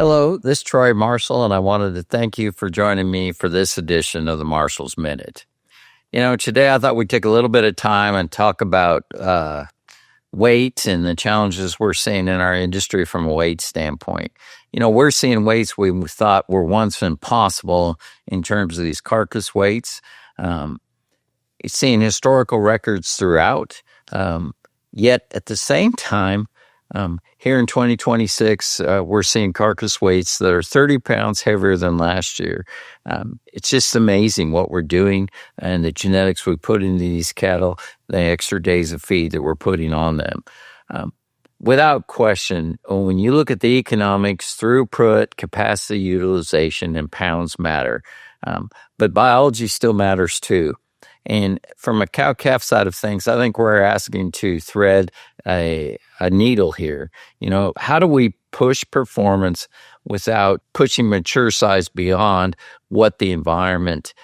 Hello, this is Troy Marshall, and I wanted to thank you for joining me for this edition of the Marshall's Minute. Today I thought we'd take a little bit of time and talk about weight and the challenges we're seeing in our industry from a weight standpoint. We're seeing weights we thought were once impossible in terms of these carcass weights. It's seeing historical records throughout, yet at the same time, here in 2026, we're seeing carcass weights that are 30 pounds heavier than last year. It's just amazing what we're doing and the genetics we put into these cattle, the extra days of feed that we're putting on them. Without question, when you look at the economics, throughput, capacity utilization, and pounds matter. But biology still matters too. And from a cow-calf side of things, I think we're asking to thread a needle here. How do we push performance without pushing mature size beyond what the environment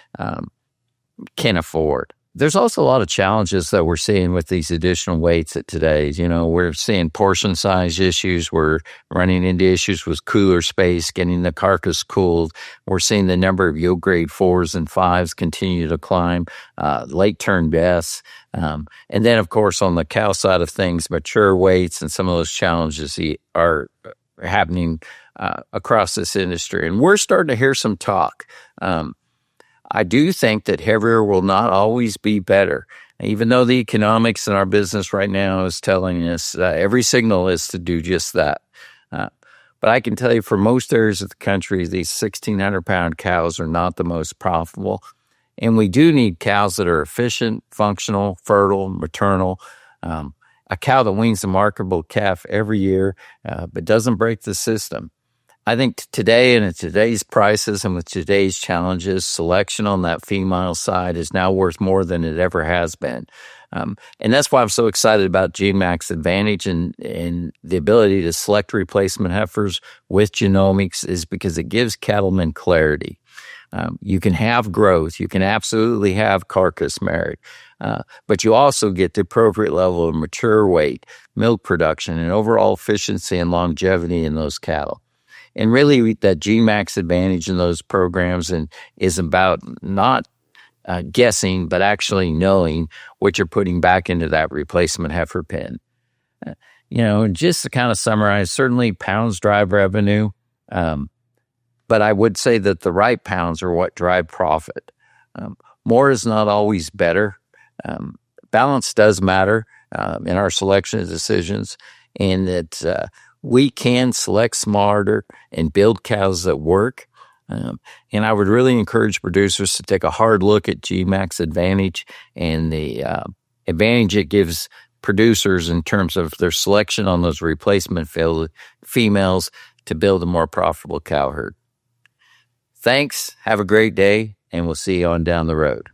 can afford? There's also a lot of challenges that we're seeing with these additional weights at today's. We're seeing portion size issues. We're running into issues with cooler space, getting the carcass cooled. We're seeing the number of yield grade 4s and 5s continue to climb, late turn deaths. And then, of course, on the cow side of things, mature weights and some of those challenges are happening across this industry. And we're starting to hear some talk. I do think that heavier will not always be better, even though the economics in our business right now is telling us every signal is to do just that. But I can tell you for most areas of the country, these 1,600-pound cows are not the most profitable. And we do need cows that are efficient, functional, fertile, maternal, a cow that weans a marketable calf every year but doesn't break the system. I think today and at today's prices and with today's challenges, selection on that female side is now worth more than it ever has been. And that's why I'm so excited about GeneMax Advantage and the ability to select replacement heifers with genomics is because it gives cattlemen clarity. You can have growth. You can absolutely have carcass merit. But you also get the appropriate level of mature weight, milk production, and overall efficiency and longevity in those cattle. And really, that GeneMax Advantage in those programs is about not guessing, but actually knowing what you're putting back into that replacement heifer pen. And just to kind of summarize, certainly pounds drive revenue, but I would say that the right pounds are what drive profit. More is not always better. Balance does matter in our selection of decisions, and that we can select smarter and build cows that work. And I would really encourage producers to take a hard look at GeneMax Advantage and the advantage it gives producers in terms of their selection on those replacement females to build a more profitable cow herd. Thanks. Have a great day, and we'll see you on down the road.